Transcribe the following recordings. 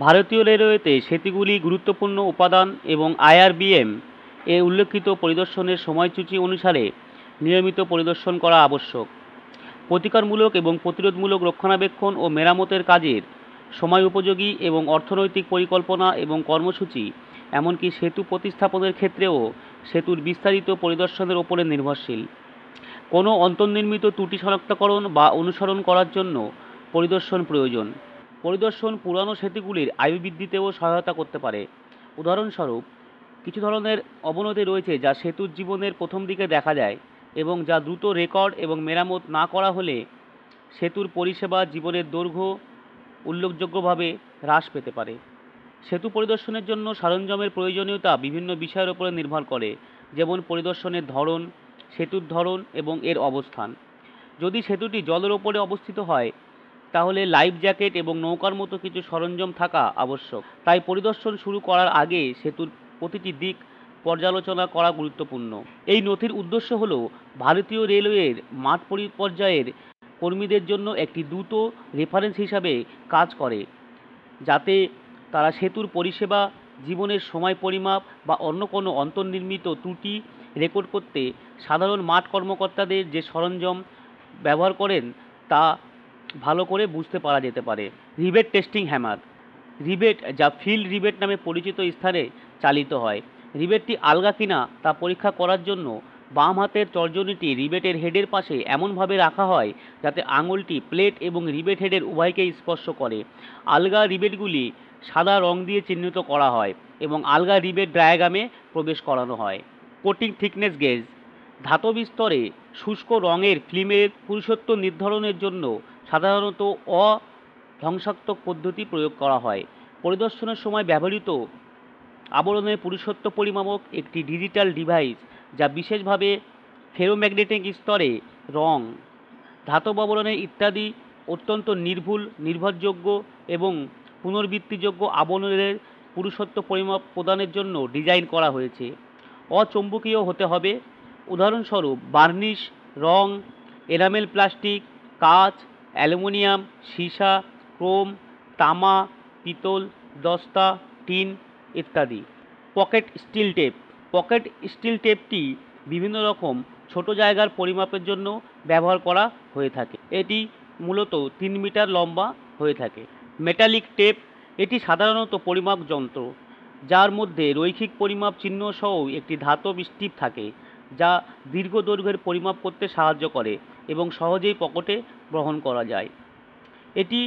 ভারতীয় রেলওয়েতে সেতুগুলি গুরুত্বপূর্ণ উপাদান এবং আইআরবিএম এ উল্লেখিত পরিদর্শনের সময়সূচি অনুসারে নিয়মিত পরিদর্শন করা আবশ্যক। প্রতিকারমূলক এবং প্রতিরোধমূলক রক্ষণাবেক্ষণ ও মেরামতের কাজের সময় উপযোগী এবং অর্থনৈতিক পরিকল্পনা এবং কর্মসূচি, এমনকি সেতু প্রতিস্থাপনের ক্ষেত্রেও সেতুর বিস্তারিত পরিদর্শনের ওপরে নির্ভরশীল। কোনো অন্তর্নির্মিত ত্রুটি শনাক্তকরণ বা অনুসরণ করার জন্য পরিদর্শন প্রয়োজন। পরিদর্শন পুরানো সেতুগুলির আয়ু বৃদ্ধিতেও সহায়তা করতে পারে। উদাহরণস্বরূপ, কিছু ধরনের অবনতি রয়েছে যা সেতুর জীবনের প্রথম দিকে দেখা যায় এবং যা দ্রুত রেকর্ড এবং মেরামত না করা হলে সেতুর পরিষেবা জীবনের দৈর্ঘ্য উল্লেখযোগ্যভাবে হ্রাস পেতে পারে। সেতু পরিদর্শনের জন্য সরঞ্জামের প্রয়োজনীয়তা বিভিন্ন বিষয়ের উপরে নির্ভর করে, যেমন পরিদর্শনের ধরন, সেতুর ধরন এবং এর অবস্থান। যদি সেতুটি জলের ওপরে অবস্থিত হয়, তাহলে লাইফ জ্যাকেট এবং নৌকার মতো কিছু সরঞ্জাম থাকা আবশ্যক। তাই পরিদর্শন শুরু করার আগে সেতুর প্রতিটি দিক পর্যালোচনা করা গুরুত্বপূর্ণ। এই নথির উদ্দেশ্য হল ভারতীয় রেলওয়ের মাঠ পর্যায়ের কর্মীদের জন্য একটি দ্রুত রেফারেন্স হিসাবে কাজ করে, যাতে তারা সেতুর পরিষেবা, জীবনের সময় পরিমাপ বা অন্য কোনো অন্তর্নির্মিত ত্রুটি রেকর্ড করতে সাধারণ মাঠ কর্মকর্তাদের যে সরঞ্জাম ব্যবহার করেন তা ভালো করে বুঝতে পারা যেতে পারে। Rebate testing hammer. রিবেট, যা ফিল্ড রিবেট নামে পরিচিত স্থানে চালিত হয়। রিবেটটি আলগা কিনা তা পরীক্ষা করার জন্য বাম হাতের তর্জনীটি রিবেটের হেডের পাশে এমনভাবে রাখা হয় যাতে আঙুলটি প্লেট এবং রিবেট হেডের উভয়কেই স্পর্শ করে। আলগা রিবেটগুলি সাদা রং দিয়ে চিহ্নিত করা হয় এবং আলগা রিবেট ডায়াগ্রামে প্রবেশ করানো হয়। Coating thickness gauge. ধাতব স্তরে শুষ্ক রঙের ফিল্মের পুরুষত্ব নির্ধারণের জন্য সাধারণত ধ্বংসাত্মক পদ্ধতি প্রয়োগ করা হয়। পরিদর্শনের সময় ব্যবহৃত আবরণের পুরুষত্ব পরিমাপক একটি ডিজিটাল ডিভাইস যা বিশেষভাবে ফেরোম্যাগনেটিক স্তরে রং, ধাতব আবরণের ইত্যাদি অত্যন্ত নির্ভুল, নির্ভরযোগ্য এবং পুনর্বৃত্তিযোগ্য আবরণের পুরুষত্ব পরিমাপ প্রদানের জন্য ডিজাইন করা হয়েছে। অচৌম্বকীয় হতে হবে। উদাহরণস্বরূপ, বার্নিশ, রং, এনামেল প্লাস্টিক, কাঁচ, অ্যালুমিনিয়াম, সীসা, ক্রোম, তামা, পিতল, দস্তা, টিন ইত্যাদি। Pocket steel tape. Pocket steel টেপটি বিভিন্ন রকম ছোট জায়গার পরিমাপের জন্য ব্যবহার করা হয়ে থাকে। এটি মূলত 3 মিটার লম্বা হয়ে থাকে। Metallic tape. এটি সাধারণত পরিমাপ যন্ত্র যার মধ্যে রৈখিক পরিমাপ চিহ্ন সহ একটি ধাতব স্ট্রিপ থাকে, যা দীর্ঘ দৈর্ঘ্যের পরিমাপ করতে সাহায্য করে এবং সহজেই পকেটে বহন করা যায়। এটি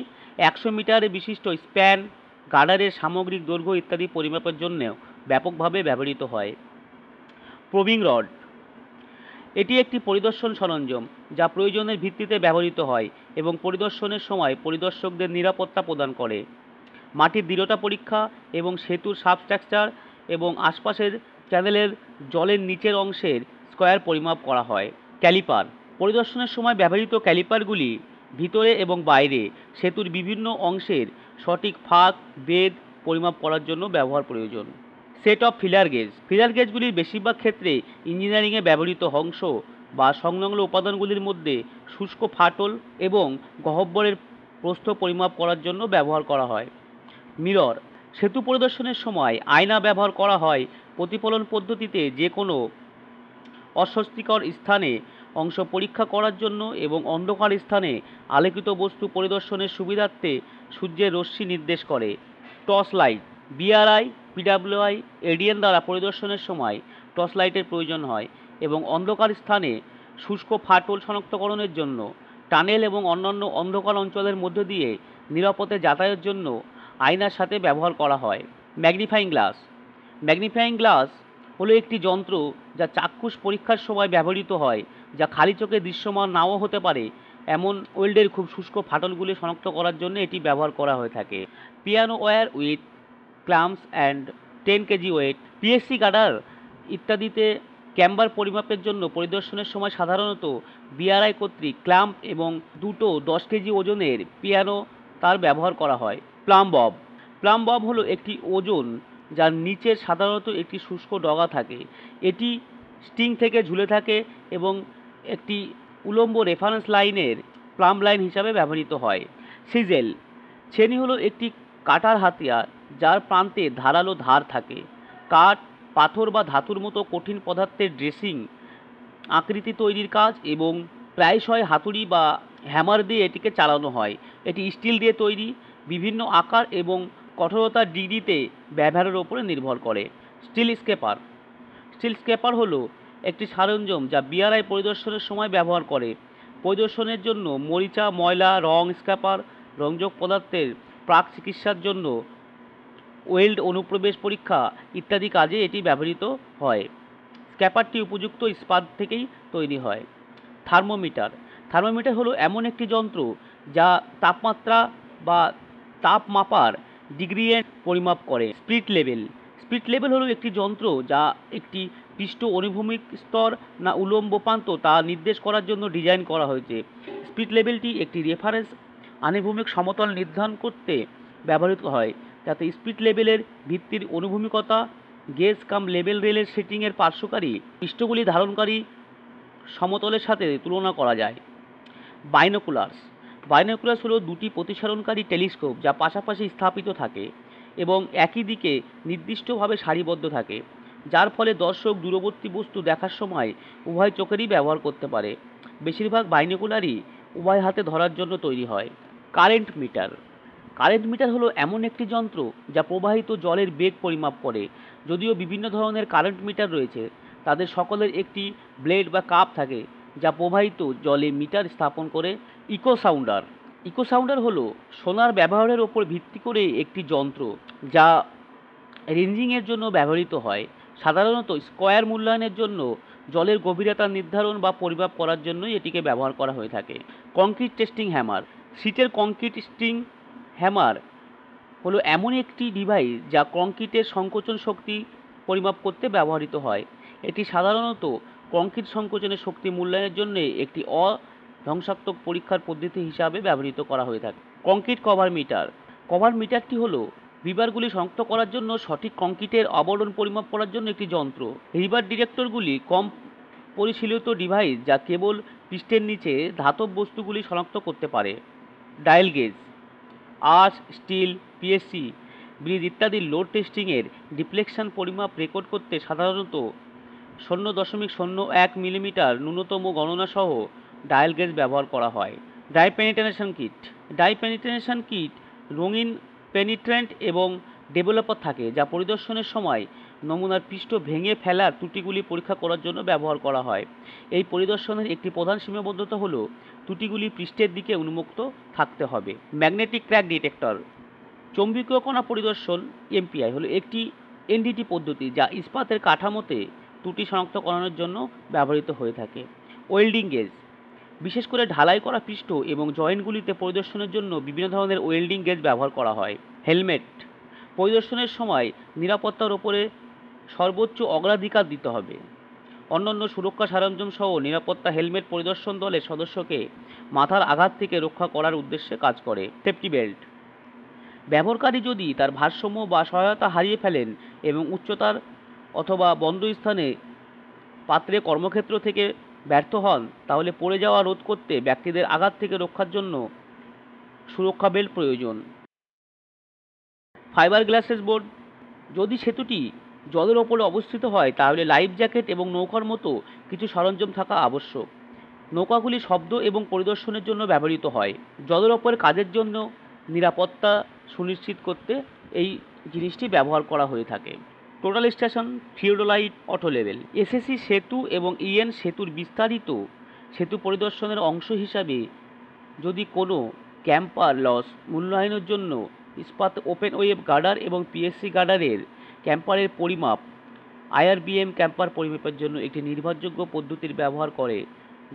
100 মিটারের বিশিষ্ট স্প্যান, গার্ডারের সামগ্রিক দৈর্ঘ্য ইত্যাদি পরিমাপের জন্যও ব্যাপকভাবে ব্যবহৃত হয়। Probing rod. এটি একটি পরিদর্শন সরঞ্জাম যা প্রয়োজনের ভিত্তিতে ব্যবহৃত হয় এবং পরিদর্শনের সময় পরিদর্শকদের নিরাপত্তা প্রদান করে। মাটির দৃঢ়তা পরীক্ষা এবং সেতুর সাবস্ট্রাকচার এবং আশপাশের চ্যানেলের জলের নিচের অংশের স্কয়ার পরিমাপ করা হয়। ক্যালিপার। পরিদর্শনের সময় ব্যবহৃত ক্যালিপারগুলি ভিতরে এবং বাইরে সেতুর বিভিন্ন অংশের সঠিক ফাঁক, বেধ পরিমাপ করার জন্য ব্যবহার প্রয়োজন। Set of feeler gauge. Feeler গেজগুলির বেশিরভাগ ক্ষেত্রে ইঞ্জিনিয়ারিংয়ে ব্যবহৃত অংশ বা সংলগ্ন উপাদানগুলির মধ্যে শুষ্ক ফাটল এবং গহ্বরের প্রস্থ পরিমাপ করার জন্য ব্যবহার করা হয়। মিরর। সেতু পরিদর্শনের সময় আয়না ব্যবহার করা হয় প্রতিফলন পদ্ধতিতে যে কোনো অস্বস্তিকর স্থানে অংশ পরীক্ষা করার জন্য এবং অন্ধকার স্থানে আলোকিত বস্তু পরিদর্শনের সুবিধার্থে সূর্যের রশ্মি নির্দেশ করে। Torch light. বিআরআই, পিডব্লিউআই, এডিএন দ্বারা পরিদর্শনের সময় টর্চ লাইটের প্রয়োজন হয় এবং অন্ধকার স্থানে শুষ্ক ফাটল শনাক্তকরণের জন্য টানেল এবং অন্যান্য অন্ধকার অঞ্চলের মধ্য দিয়ে নিরাপদে যাতায়াতের জন্য আয়নার সাথে ব্যবহার করা হয়। Magnifying glass. ম্যাগনিফাইং গ্লাস হলো একটি যন্ত্র যা চাক্ষুষ পরীক্ষার সময় ব্যবহৃত হয়, যা খালি চোখে দৃশ্যমান নাও হতে পারে এমন ওয়েল্ডের খুব শুষ্ক ফাটলগুলি শনাক্ত করার জন্য এটি ব্যবহার করা হয়ে থাকে। Piano wire with clamps and 10 KG weight. PSC girder ইত্যাদিতে ক্যাম্বার পরিমাপের জন্য পরিদর্শনের সময় সাধারণত বিআরআই কর্তৃক ক্ল্যাম্প এবং দুটো 10 কেজি ওজনের পিয়ানো তার ব্যবহার করা হয়। Plum Bob. প্লাম বব হলো একটি ওজন যার নিচে সাধারণত একটি শুষ্ক ডগা থাকে। এটি স্টিং থেকে ঝুলে থাকে এবং একটি উলম্ব রেফারেন্স লাইনের প্লাম লাইন হিসাবে ব্যবহৃত হয়। সিজেল। ছেনি হলো একটি কাটার হাতিয়ার যার প্রান্তে ধারালো ধার থাকে। কাঠ, পাথর বা ধাতুর মতো কঠিন পদার্থের ড্রেসিং, আকৃতি তৈরির কাজ এবং প্রায়শই হাতুড়ি বা হ্যামার দিয়ে এটিকে চালানো হয়। এটি স্টিল দিয়ে তৈরি, বিভিন্ন আকার এবং কঠোরতার ডিগ্রিতে ব্যবহারের ওপরে নির্ভর করে। স্টিল স্কেপার। স্টিল স্কেপার হলো একটি সরঞ্জাম যা বিআরআই পরিদর্শনের সময় ব্যবহার করে। পরিদর্শনের জন্য মরিচা, ময়লা, রং স্ক্র্যাপার, রঞ্জক পদার্থের প্রাক চিকিৎসার জন্য ওয়েল্ড অনুপ্রবেশ পরীক্ষা ইত্যাদি কাজে এটি ব্যবহৃত হয়। স্ক্র্যাপারটি উপযুক্ত ইস্পাত থেকেই তৈরি হয়। থার্মোমিটার। থার্মোমিটার হলো এমন একটি যন্ত্র যা তাপমাত্রা বা তাপ মাপার ডিগ্রি পরিমাপ করে। Spirit level. স্পিরিট লেভেল হলো একটি যন্ত্র যা একটি পৃষ্ঠ অনুভূমিক স্তর না উলম্ব প্রান্ত তা নির্দেশ করার জন্য ডিজাইন করা হয়েছে। স্পিরিট লেভেলটি একটি রেফারেন্স আনুভূমিক সমতল নির্ধারণ করতে ব্যবহৃত হয়, যাতে স্পিরিট লেভেলের ভিত্তির অনুভূমিকতা গেজ কাম লেভেল রেলের সেটিংয়ের পার্শ্বকারী পৃষ্ঠগুলি ধারণকারী সমতলের সাথে তুলনা করা যায়। বাইনোকুলার্স। বাইনোকুলার্স হলো দুটি প্রতিসরণকারী টেলিস্কোপ যা পাশাপাশি স্থাপিত থাকে এবং একই দিকে নির্দিষ্টভাবে সারিবদ্ধ থাকে, যার ফলে দর্শক দূরবর্তী বস্তু দেখার সময় উভয় চোখেরই ব্যবহার করতে পারে। বেশিরভাগ বাইনোকুলারই উভয় হাতে ধরার জন্য তৈরি হয়। Current metre. কারেন্ট মিটার হলো এমন একটি যন্ত্র যা প্রবাহিত জলের বেগ পরিমাপ করে। যদিও বিভিন্ন ধরনের কারেন্ট মিটার রয়েছে, তাদের সকলের একটি ব্লেড বা কাপ থাকে যা প্রবাহিত জলে মিটার স্থাপন করে। Eco sounder. ইকো সাউন্ডার হলো সোনার ব্যবহারের ওপর ভিত্তি করে একটি যন্ত্র যা রেঞ্জিংয়ের জন্য ব্যবহৃত হয়। সাধারণত স্কয়ার মূল্যায়নের জন্য জলের গভীরতা নির্ধারণ বা পরিমাপ করার জন্যই এটিকে ব্যবহার করা হয়ে থাকে। Concrete testing hammer. শীটের কংক্রিট টেস্টিং হ্যামার হলো এমন একটি ডিভাইস যা কংক্রিটের সংকোচন শক্তি পরিমাপ করতে ব্যবহৃত হয়। এটি সাধারণত কংক্রিট সংকোচনের শক্তি মূল্যায়নের জন্য একটি অধ্বংসাত্মক পরীক্ষার পদ্ধতি হিসাবে ব্যবহৃত করা হয়ে থাকে। Concrete cover metre. কভার মিটারটি হলো রিবারগুলি শনাক্ত করার জন্য সঠিক কংক্রিটের আবরণ পরিমাপ করার জন্য একটি যন্ত্র। রিবার ডিটেক্টরগুলি কম পরিশীলিত ডিভাইস যা কেবল পৃষ্ঠের নিচে ধাতব বস্তুগুলি শনাক্ত করতে পারে। Dial gauge. আঁচ, স্টিল, পিএসসি, ব্রিজ ইত্যাদি লোড টেস্টিংয়ের ডিফ্লেকশন পরিমাপ রেকর্ড করতে সাধারণত 0.01 মিলিমিটার ন্যূনতম গণনা সহ ডায়াল গেজ ব্যবহার করা হয়। Die penetration kit. Die penetration kit রঙিন পেনিট্রেন্ট এবং ডেভেলপার থাকে যা পরিদর্শনের সময় নমুনার পৃষ্ঠ ভেঙে ফেলার ত্রুটিগুলি পরীক্ষা করার জন্য ব্যবহার করা হয়। এই পরিদর্শনের একটি প্রধান সীমাবদ্ধতা হলো ত্রুটিগুলি পৃষ্ঠের দিকে উন্মুক্ত থাকতে হবে। Magnetic crack detector. চৌম্বকীয় কণা পরিদর্শন এমপিআই হলো একটি এনডিটি পদ্ধতি যা ইস্পাতের কাঠামোতে ত্রুটি শনাক্তকরণের জন্য ব্যবহৃত হয়ে থাকে। Welding gauge. বিশেষ করে ঢালাই করা পৃষ্ঠ এবং জয়েন্টগুলিতে পরিদর্শনের জন্য বিভিন্ন ধরনের ওয়েল্ডিং গেজ ব্যবহার করা হয়। হেলমেট। পরিদর্শনের সময় নিরাপত্তার উপরে সর্বোচ্চ অগ্রাধিকার দিতে হবে। অন্যান্য সুরক্ষা সরঞ্জাম সহ নিরাপত্তা হেলমেট পরিদর্শন দলের সদস্যকে মাথার আঘাত থেকে রক্ষা করার উদ্দেশ্যে কাজ করে। Safety belt. ব্যবহারকারী যদি তার ভারসাম্য বা সহায়তা হারিয়ে ফেলেন এবং উচ্চতার অথবা বন্ধ স্থানে পাত্রে কর্মক্ষেত্র থেকে ব্যর্থ হন, তাহলে পড়ে যাওয়া রোধ করতে ব্যক্তিদের আঘাত থেকে রক্ষার জন্য সুরক্ষা বেল্ট প্রয়োজন। Fibre glasses board. যদি সেতুটি জলের ওপরে অবস্থিত হয় তাহলে লাইফ জ্যাকেট এবং নৌকার মতো কিছু সরঞ্জাম থাকা আবশ্যক। নৌকাগুলি শব্দ এবং পরিদর্শনের জন্য ব্যবহৃত হয়। জলের ওপরে কাজের জন্য নিরাপত্তা সুনিশ্চিত করতে এই জিনিসটি ব্যবহার করা হয়ে থাকে। Total station theodolite auto level. SSC সেতু এবং ইএন সেতুর বিস্তারিত সেতু পরিদর্শনের অংশ হিসাবে যদি কোনো ক্যাম্পার লস মূল্যায়নের জন্য ইস্পাত ওপেন ওয়েব গার্ডার এবং পিএসসি গার্ডারের ক্যাম্পারের পরিমাপ আইআরবিএম ক্যাম্পার পরিমাপের জন্য একটি নির্ভরযোগ্য পদ্ধতির ব্যবহার করে,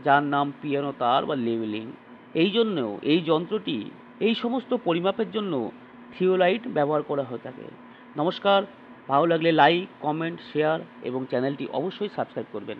যার নাম পিয়ানো তার বা লেভেলিং। এই জন্য এই যন্ত্রটি এই সমস্ত পরিমাপের জন্য থিওলাইট ব্যবহার করা হয়ে থাকে। নমস্কার, ভালো লাগলে লাইক, কমেন্ট, শেয়ার এবং চ্যানেলটি অবশ্যই সাবস্ক্রাইব করবেন।